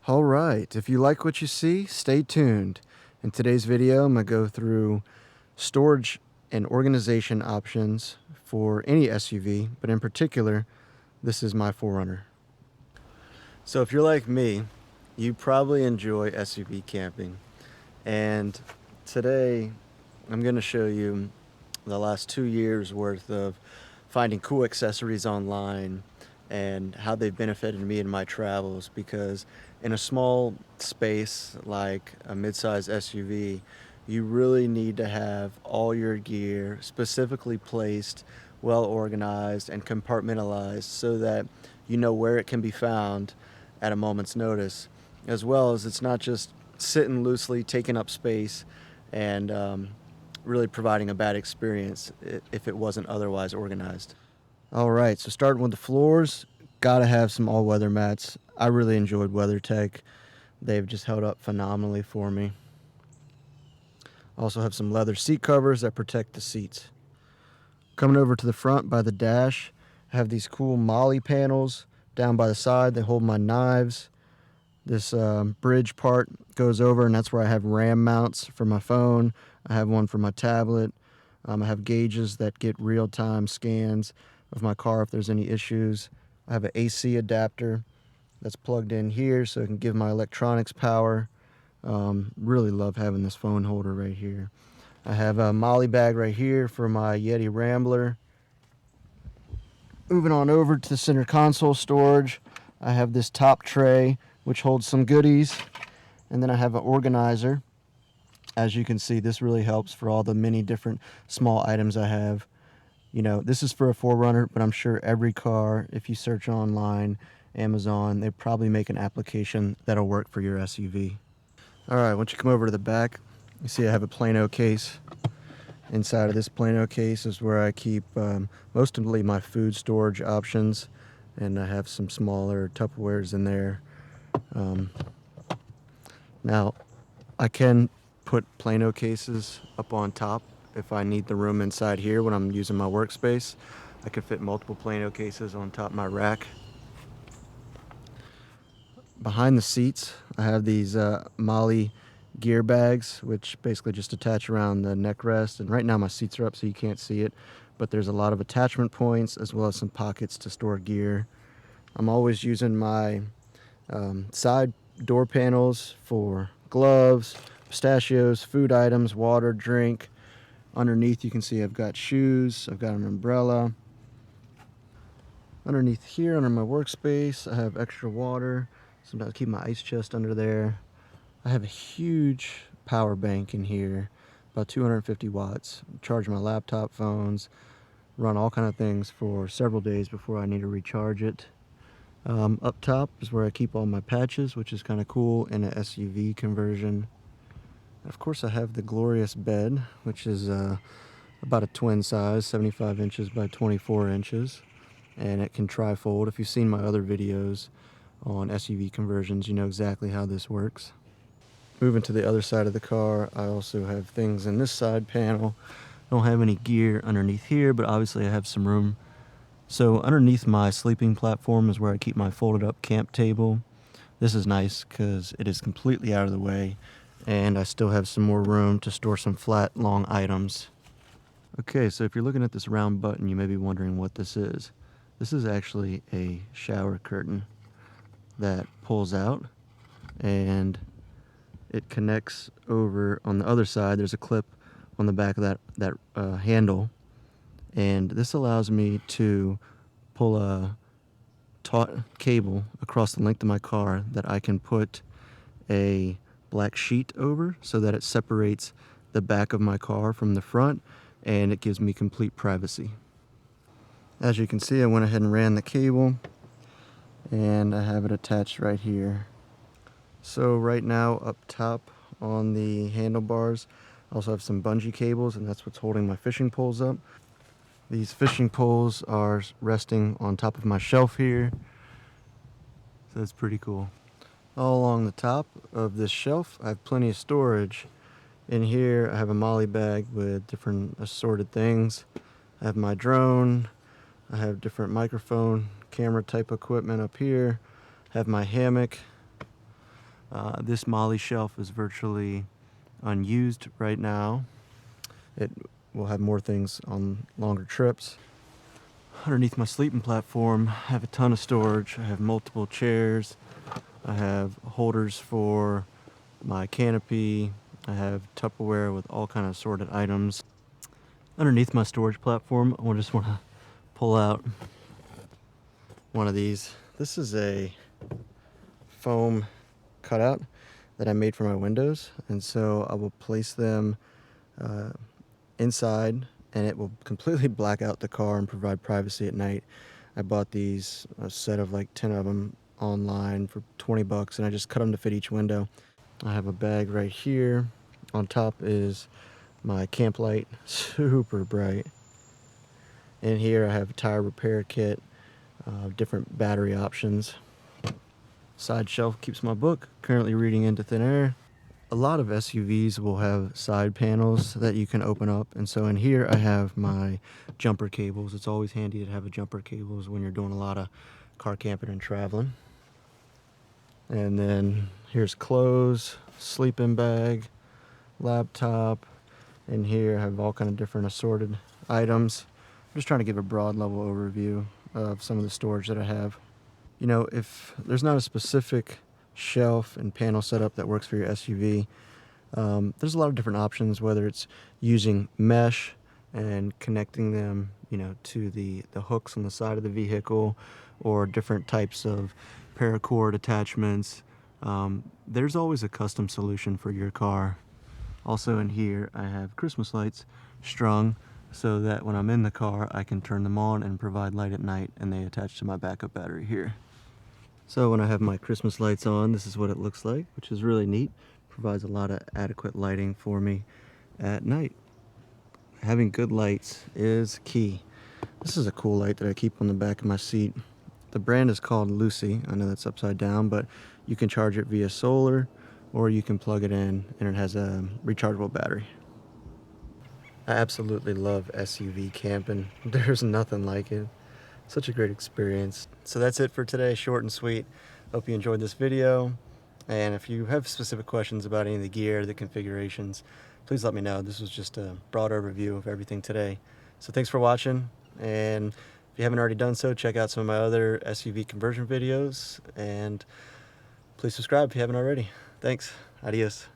Alright, if you like what you see, stay tuned. In today's video, I'm going to go through storage and organization options for any SUV, but in particular, this is my 4Runner. So if you're like me, you probably enjoy SUV camping. And today, I'm going to show you the last 2 years worth of finding cool accessories online and how they've benefited me in my travels, because in a small space like a midsize SUV, you really need to have all your gear specifically placed, well organized, and compartmentalized so that you know where it can be found at a moment's notice, as well as it's not just sitting loosely, taking up space, and really providing a bad experience if it wasn't otherwise organized. Alright, so starting with the floors, gotta have some all-weather mats. I really enjoyed WeatherTech. They've just held up phenomenally for me. Also have some leather seat covers that protect the seats. Coming over to the front by the dash, I have these cool MOLLE panels down by the side. They hold my knives. This bridge part goes over, and that's where I have RAM mounts for my phone. I have one for my tablet. I have gauges that get real-time scans of my car if there's any issues. I have an AC adapter that's plugged in here so it can give my electronics power. Really love having this phone holder right here. I have a MOLLE bag right here for my Yeti Rambler. Moving on over to the center console storage, I have this top tray which holds some goodies, and then I have an organizer. As you can see, this really helps for all the many different small items I have. You know, this is for a 4Runner, but I'm sure every car, if you search online, Amazon, they probably make an application that'll work for your SUV. Alright, once you come over to the back, you see I have a Plano case. Inside of this Plano case is where I keep mostly my food storage options, and I have some smaller Tupperwares in there. Now, I can put Plano cases up on top if I need the room inside here when I'm using my workspace. I can fit multiple Plano cases on top of my rack. Behind the seats, I have these MOLLE gear bags, which basically just attach around the neck rest. And right now my seats are up so you can't see it, but there's a lot of attachment points as well as some pockets to store gear. I'm always using my side door panels for gloves, pistachios, food items, water, drink. Underneath you can see I've got shoes, I've got an umbrella. Underneath here, under my workspace, I have extra water. Sometimes I keep my ice chest under there. I have a huge power bank in here, about 250 watts. Charge my laptop, phones, run all kind of things for several days before I need to recharge it. Up top is where I keep all my patches, which is kind of cool in an SUV conversion. Of course, I have the glorious bed, which is about a twin size, 75 inches by 24 inches, and it can tri-fold. If you've seen my other videos on SUV conversions, you know exactly how this works. Moving to the other side of the car, I also have things in this side panel. I don't have any gear underneath here, but obviously I have some room. So underneath my sleeping platform is where I keep my folded up camp table. This is nice because it is completely out of the way, and I still have some more room to store some flat, long items. Okay, so if you're looking at this round button, you may be wondering what this is. This is actually a shower curtain that pulls out, and it connects over on the other side. There's a clip on the back of that handle, and this allows me to pull a taut cable across the length of my car that I can put a black sheet over so that it separates the back of my car from the front, and it gives me complete privacy. As you can see, I went ahead and ran the cable, and I have it attached right here. So right now up top on the handlebars, I also have some bungee cables, and that's what's holding my fishing poles up. These fishing poles are resting on top of my shelf here, so that's pretty cool. All along the top of this shelf, I have plenty of storage. In here, I have a MOLLE bag with different assorted things. I have my drone, I have different microphone, camera type equipment up here, I have my hammock, This molly shelf is virtually unused right now. It will have more things on longer trips. Underneath my sleeping platform, I have a ton of storage. I have multiple chairs. I have holders for my canopy. I have Tupperware with all kind of assorted items. Underneath my storage platform, I just want to pull out one of these. This is a foam cutout that I made for my windows, and so I will place them inside, and it will completely black out the car and provide privacy at night. I bought these, a set of like 10 of them online for 20 bucks, and I just cut them to fit each window. I have a bag right here. On top is my camp light, super bright. In here I have a tire repair kit, different battery options. Side shelf keeps my book, currently reading Into Thin Air. A lot of SUVs will have side panels that you can open up, and so in here I have my jumper cables. It's always handy to have a jumper cables when you're doing a lot of car camping and traveling. And then here's clothes, sleeping bag, laptop. In here I have all kind of different assorted items. I'm just trying to give a broad level overview of some of the storage that I have. You know, if there's not a specific shelf and panel setup that works for your SUV, there's a lot of different options, whether it's using mesh and connecting them, you know, to the hooks on the side of the vehicle, or different types of paracord attachments. There's always a custom solution for your car. Also in here I have Christmas lights strung so that when I'm in the car I can turn them on and provide light at night, and they attach to my backup battery here. So when I have my Christmas lights on, this is what it looks like, which is really neat. Provides a lot of adequate lighting for me at night. Having good lights is key. This is a cool light that I keep on the back of my seat. The brand is called Lucy. I know that's upside down, but you can charge it via solar, or you can plug it in and it has a rechargeable battery. I absolutely love SUV camping. There's nothing like it. Such a great experience. So that's it for today, short and sweet. Hope you enjoyed this video. And if you have specific questions about any of the gear, the configurations, please let me know. This was just a broad overview of everything today. So thanks for watching. And if you haven't already done so, check out some of my other SUV conversion videos. And please subscribe if you haven't already. Thanks. Adios.